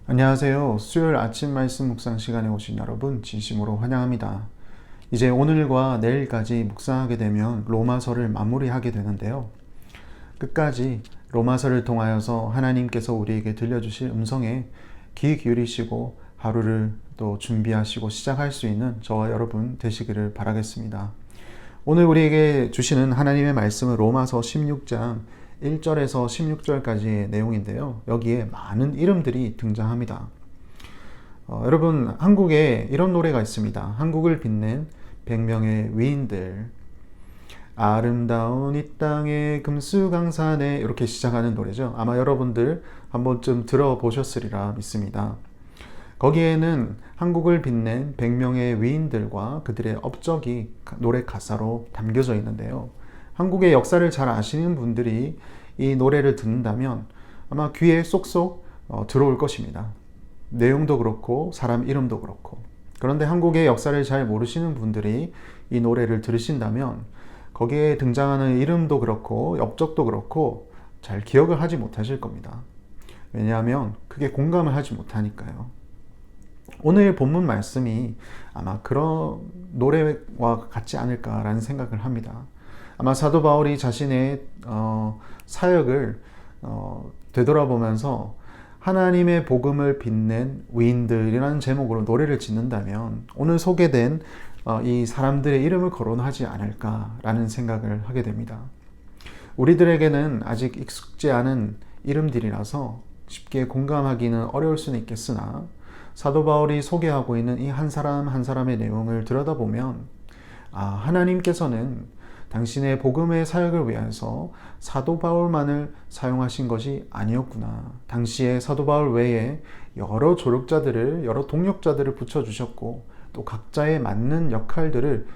안녕하세요. 수요일 아침 말씀 묵상 시간에 오신 여러분 진심으로 환영합니다. 이제 오늘과 내일까지 묵상하게 되면 로마서를 마무리하게 되는데요. 끝까지 로마서를 통하여서 하나님께서 우리에게 들려주실 음성에 귀 기울이시고 하루를 또 준비하시고 시작할 수 있는 저와 여러분 되시기를 바라겠습니다. 오늘 우리에게 주시는 하나님의 말씀은 로마서 16장 1절에서 16절까지의 내용인데요. 여기에 많은 이름들이 등장합니다. 여러분, 한국에 이런 노래가 있습니다. 한국을 빛낸 100명의 위인들, 아름다운 이 땅의 금수강산에, 이렇게 시작하는 노래죠. 아마 여러분들 한 번쯤 들어보셨으리라 믿습니다. 거기에는 한국을 빛낸 100명의 위인들과 그들의 업적이 노래 가사로 담겨져 있는데요. 한국의 역사를 잘 아시는 분들이 이 노래를 듣는다면 아마 귀에 쏙쏙 들어올 것입니다. 내용도 그렇고 사람 이름도 그렇고. 그런데 한국의 역사를 잘 모르시는 분들이 이 노래를 들으신다면 거기에 등장하는 이름도 그렇고 업적도 그렇고 잘 기억을 하지 못하실 겁니다. 왜냐하면 그게 공감을 하지 못하니까요. 오늘 본문 말씀이 아마 그런 노래와 같지 않을까라는 생각을 합니다. 아마 사도 바울이 자신의 사역을 되돌아보면서 하나님의 복음을 빛낸 위인들이라는 제목으로 노래를 짓는다면 오늘 소개된 이 사람들의 이름을 거론하지 않을까라는 생각을 하게 됩니다. 우리들에게는 아직 익숙지 않은 이름들이라서 쉽게 공감하기는 어려울 수는 있겠으나 사도 바울이 소개하고 있는 이 한 사람 한 사람의 내용을 들여다보면 하나님께서는 당신의 복음의 사역을 위해서 사도 바울만을 사용하신 것이 아니었구나. 당시에 사도 바울 외에 여러 조력자들을, 여러 동력자들을 붙여주셨고 또 각자에 맞는 역할들을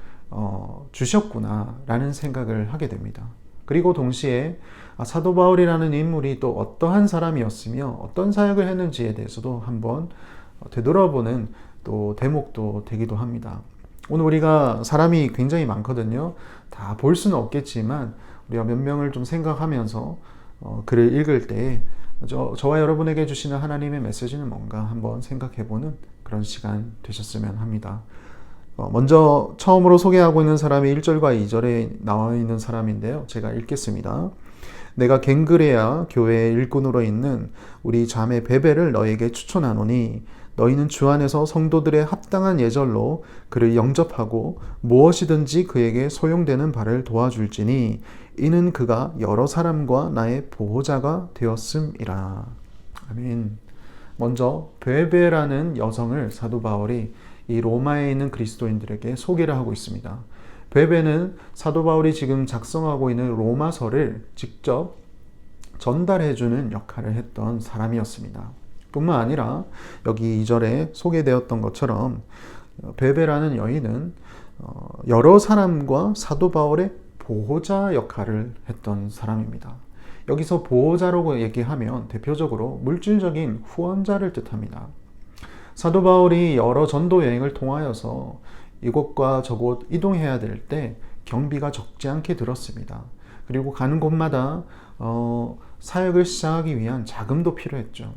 주셨구나 라는 생각을 하게 됩니다. 그리고 동시에 사도 바울이라는 인물이 또 어떠한 사람이었으며 어떤 사역을 했는지에 대해서도 한번 되돌아보는 또 대목도 되기도 합니다. 오늘 우리가 사람이 굉장히 많거든요. 다 볼 수는 없겠지만 우리가 몇 명을 좀 생각하면서 글을 읽을 때 저와 여러분에게 주시는 하나님의 메시지는 뭔가 한번 생각해보는 그런 시간 되셨으면 합니다. 먼저 처음으로 소개하고 있는 사람이 1절과 2절에 나와 있는 사람인데요. 제가 읽겠습니다. 내가 갱그레아 교회의 일꾼으로 있는 우리 자매 베베를 너에게 추천하노니 너희는 주 안에서 성도들의 합당한 예절로 그를 영접하고 무엇이든지 그에게 소용되는 바를 도와줄지니 이는 그가 여러 사람과 나의 보호자가 되었음이라. 아멘. 먼저 베베라는 여성을 사도 바울이 이 로마에 있는 그리스도인들에게 소개를 하고 있습니다. 베베는 사도 바울이 지금 작성하고 있는 로마서를 직접 전달해주는 역할을 했던 사람이었습니다. 뿐만 아니라 여기 2절에 소개되었던 것처럼 베베라는 여인은 여러 사람과 사도 바울의 보호자 역할을 했던 사람입니다. 여기서 보호자라고 얘기하면 대표적으로 물질적인 후원자를 뜻합니다. 사도 바울이 여러 전도 여행을 통하여서 이곳과 저곳 이동해야 될 때 경비가 적지 않게 들었습니다. 그리고 가는 곳마다 사역을 시작하기 위한 자금도 필요했죠.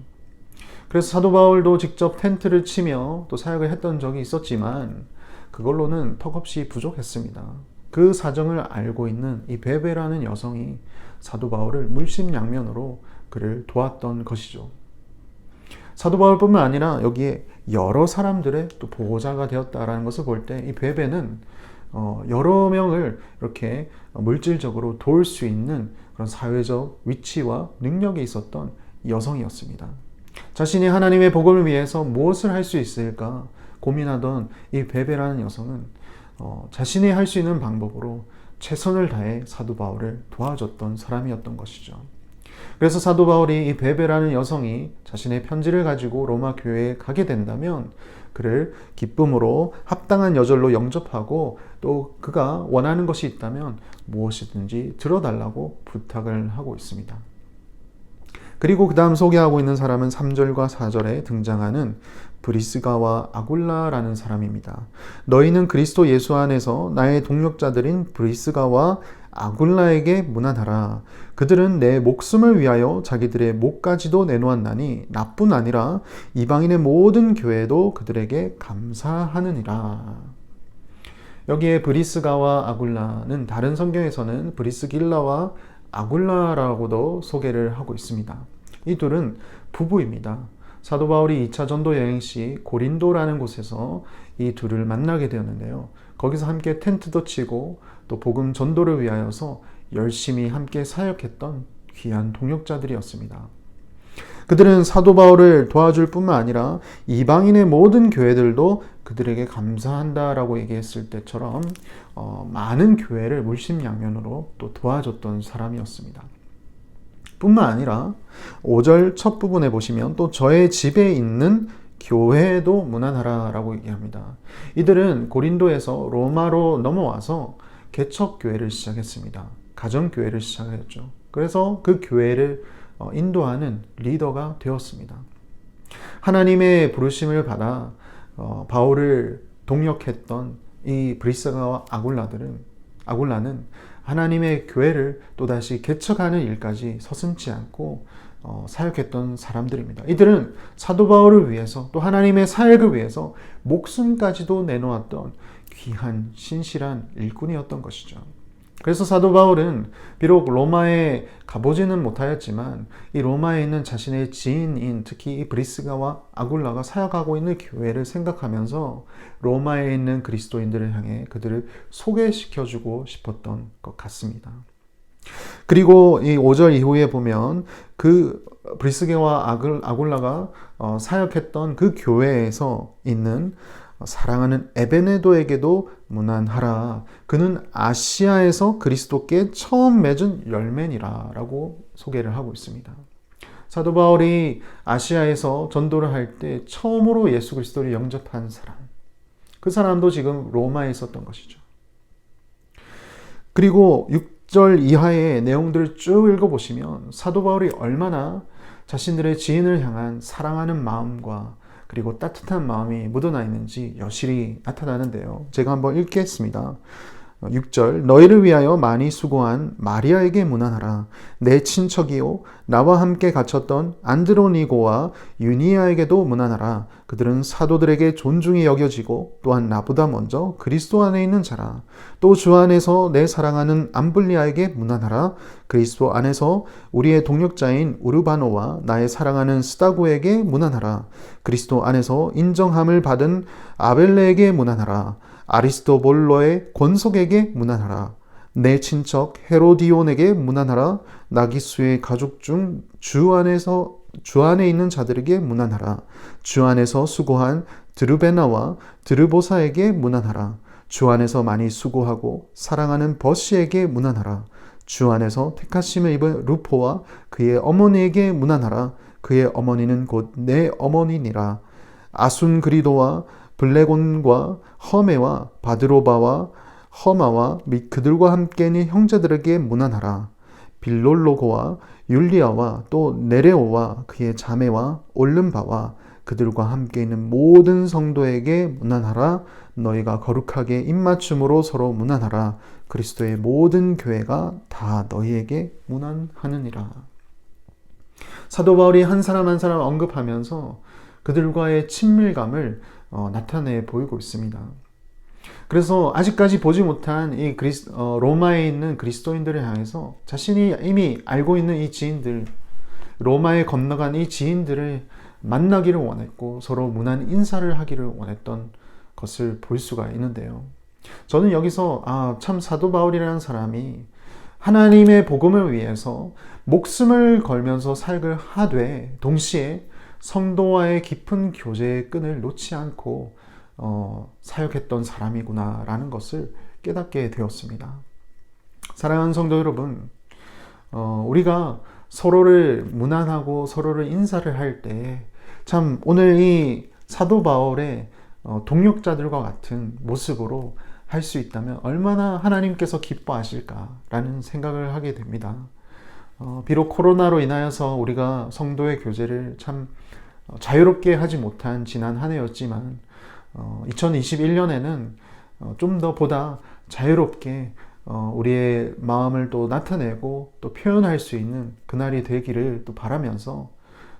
그래서 사도 바울도 직접 텐트를 치며 또 사역을 했던 적이 있었지만 그걸로는 턱없이 부족했습니다. 그 사정을 알고 있는 이 베베라는 여성이 사도 바울을 물심양면으로 그를 도왔던 것이죠. 사도 바울뿐만 아니라 여기에 여러 사람들의 또 보호자가 되었다라는 것을 볼 때 이 베베는 여러 명을 이렇게 물질적으로 도울 수 있는 그런 사회적 위치와 능력이 있었던 여성이었습니다. 자신이 하나님의 복음을 위해서 무엇을 할 수 있을까 고민하던 이 베베라는 여성은 자신이 할 수 있는 방법으로 최선을 다해 사도 바울을 도와줬던 사람이었던 것이죠. 그래서 사도 바울이 이 베베라는 여성이 자신의 편지를 가지고 로마 교회에 가게 된다면 그를 기쁨으로 합당한 여절로 영접하고 또 그가 원하는 것이 있다면 무엇이든지 들어달라고 부탁을 하고 있습니다. 그리고 그 다음 소개하고 있는 사람은 3절과 4절에 등장하는 브리스가와 아굴라라는 사람입니다. 너희는 그리스도 예수 안에서 나의 동력자들인 브리스가와 아굴라에게 문안하라. 그들은 내 목숨을 위하여 자기들의 목까지도 내놓았나니 나뿐 아니라 이방인의 모든 교회도 그들에게 감사하느니라. 여기에 브리스가와 아굴라는 다른 성경에서는 브리스길라와 아굴라라고도 소개를 하고 있습니다. 이 둘은 부부입니다. 사도 바울이 2차 전도 여행 시 고린도라는 곳에서 이 둘을 만나게 되었는데요. 거기서 함께 텐트도 치고 또 복음 전도를 위하여서 열심히 함께 사역했던 귀한 동역자들이었습니다. 그들은 사도 바울을 도와줄 뿐만 아니라 이방인의 모든 교회들도 그들에게 감사한다라고 얘기했을 때처럼 많은 교회를 물심양면으로 또 도와줬던 사람이었습니다. 뿐만 아니라 5절 첫 부분에 보시면 또 저의 집에 있는 교회도 문안하라라고 얘기합니다. 이들은 고린도에서 로마로 넘어와서 개척교회를 시작했습니다. 가정교회를 시작했죠. 그래서 그 교회를 인도하는 리더가 되었습니다. 하나님의 부르심을 받아 바울을 동역했던 이 브리스가와 아굴라는 하나님의 교회를 또다시 개척하는 일까지 서슴지 않고 사역했던 사람들입니다. 이들은 사도 바울을 위해서 또 하나님의 사역을 위해서 목숨까지도 내놓았던 귀한 신실한 일꾼이었던 것이죠. 그래서 사도 바울은 비록 로마에 가보지는 못하였지만 이 로마에 있는 자신의 지인인 특히 이 브리스가와 아굴라가 사역하고 있는 교회를 생각하면서 로마에 있는 그리스도인들을 향해 그들을 소개시켜주고 싶었던 것 같습니다. 그리고 이 5절 이후에 보면 그 브리스게와 아굴라가 사역했던 그 교회에서 있는 사랑하는 에베네도에게도 문안하라. 그는 아시아에서 그리스도께 처음 맺은 열매니라 라고 소개를 하고 있습니다. 사도 바울이 아시아에서 전도를 할 때 처음으로 예수 그리스도를 영접한 사람, 그 사람도 지금 로마에 있었던 것이죠. 그리고 6절 이하의 내용들을 쭉 읽어보시면 사도 바울이 얼마나 자신들의 지인을 향한 사랑하는 마음과 그리고 따뜻한 마음이 묻어나 있는지 여실히 나타나는데요. 제가 한번 읽겠습니다. 6절 너희를 위하여 많이 수고한 마리아에게 문안하라. 내 친척이요 나와 함께 갇혔던 안드로니고와 유니아에게도 문안하라. 그들은 사도들에게 존중이 여겨지고 또한 나보다 먼저 그리스도 안에 있는 자라. 또 주 안에서 내 사랑하는 암블리아에게 문안하라. 그리스도 안에서 우리의 동역자인 우르바노와 나의 사랑하는 스다고에게 문안하라. 그리스도 안에서 인정함을 받은 아벨레에게 문안하라. 아리스토볼로의 권속에게 문안하라. 내 친척 헤로디온에게 문안하라. 나기수의 가족 중 주 안에 있는 자들에게 문안하라. 주 안에서 수고한 드르베나와 드르보사에게 문안하라. 주 안에서 많이 수고하고 사랑하는 버시에게 문안하라. 주 안에서 택하심을 입은 루포와 그의 어머니에게 문안하라. 그의 어머니는 곧 내 어머니니라. 아순그리도와 블레곤과 허메와 바드로바와 허마와 및 그들과 함께 있는 형제들에게 문안하라. 빌롤로고와 율리아와 또 네레오와 그의 자매와 올름바와 그들과 함께 있는 모든 성도에게 문안하라. 너희가 거룩하게 입맞춤으로 서로 문안하라. 그리스도의 모든 교회가 다 너희에게 문안하느니라. 사도 바울이 한 사람 한 사람 언급하면서 그들과의 친밀감을 나타내 보이고 있습니다. 그래서 아직까지 보지 못한 이 로마에 있는 그리스도인들을 향해서 자신이 이미 알고 있는 이 지인들, 로마에 건너간 이 지인들을 만나기를 원했고 서로 문안 인사를 하기를 원했던 것을 볼 수가 있는데요. 저는 여기서 참 사도 바울이라는 사람이 하나님의 복음을 위해서 목숨을 걸면서 사역을 하되 동시에 성도와의 깊은 교제의 끈을 놓지 않고 사역했던 사람이구나 라는 것을 깨닫게 되었습니다. 사랑하는 성도 여러분, 우리가 서로를 문안하고 서로를 인사를 할 때 참 오늘 이 사도 바울의 동역자들과 같은 모습으로 할 수 있다면 얼마나 하나님께서 기뻐하실까라는 생각을 하게 됩니다. 비록 코로나로 인하여서 우리가 성도의 교제를 참 자유롭게 하지 못한 지난 한 해였지만 2021년에는 좀 더 보다 자유롭게 우리의 마음을 또 나타내고 또 표현할 수 있는 그날이 되기를 또 바라면서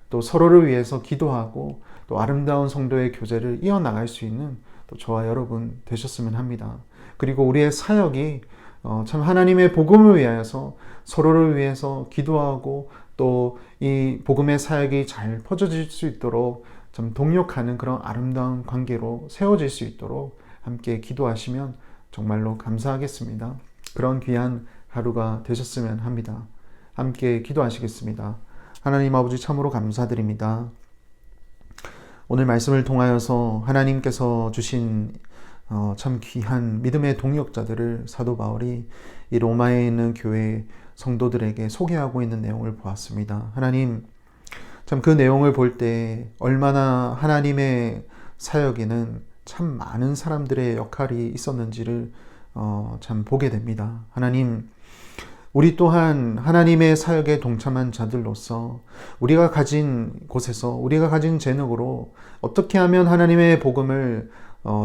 또 서로를 위해서 기도하고 또 아름다운 성도의 교제를 이어나갈 수 있는 또 저와 여러분 되셨으면 합니다. 그리고 우리의 사역이 참 하나님의 복음을 위하여서 서로를 위해서 기도하고 또 이 복음의 사역이 잘 퍼져질 수 있도록 참 동력하는 그런 아름다운 관계로 세워질 수 있도록 함께 기도하시면 정말로 감사하겠습니다. 그런 귀한 하루가 되셨으면 합니다. 함께 기도하시겠습니다. 하나님 아버지 참으로 감사드립니다. 오늘 말씀을 통하여서 하나님께서 주신 참 귀한 믿음의 동력자들을 사도 바울이 이 로마에 있는 교회 성도들에게 소개하고 있는 내용을 보았습니다. 하나님, 참 그 내용을 볼 때 얼마나 하나님의 사역에는 참 많은 사람들의 역할이 있었는지를 참 보게 됩니다. 하나님, 우리 또한 하나님의 사역에 동참한 자들로서 우리가 가진 곳에서 우리가 가진 재능으로 어떻게 하면 하나님의 복음을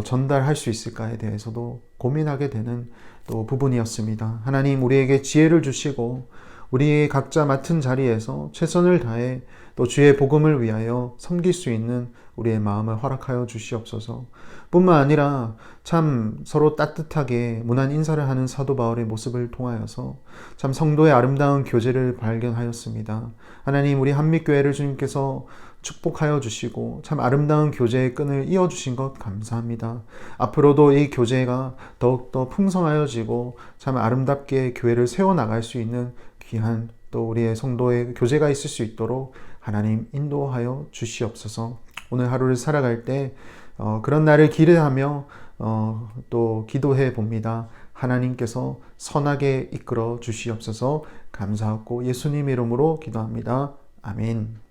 전달할 수 있을까에 대해서도 고민하게 되는 또 부분이었습니다. 하나님, 우리에게 지혜를 주시고 우리 각자 맡은 자리에서 최선을 다해 또 주의 복음을 위하여 섬길 수 있는 우리의 마음을 허락하여 주시옵소서. 뿐만 아니라 참 서로 따뜻하게 문안 인사를 하는 사도 바울의 모습을 통하여서 참 성도의 아름다운 교제를 발견하였습니다. 하나님, 우리 한빛교회를 주님께서 축복하여 주시고 참 아름다운 교제의 끈을 이어주신 것 감사합니다. 앞으로도 이 교제가 더욱더 풍성하여지고 참 아름답게 교회를 세워나갈 수 있는 귀한 또 우리의 성도의 교제가 있을 수 있도록 하나님 인도하여 주시옵소서. 오늘 하루를 살아갈 때 그런 날을 기대하며 또 기도해 봅니다. 하나님께서 선하게 이끌어 주시옵소서. 감사하고 예수님 이름으로 기도합니다. 아멘.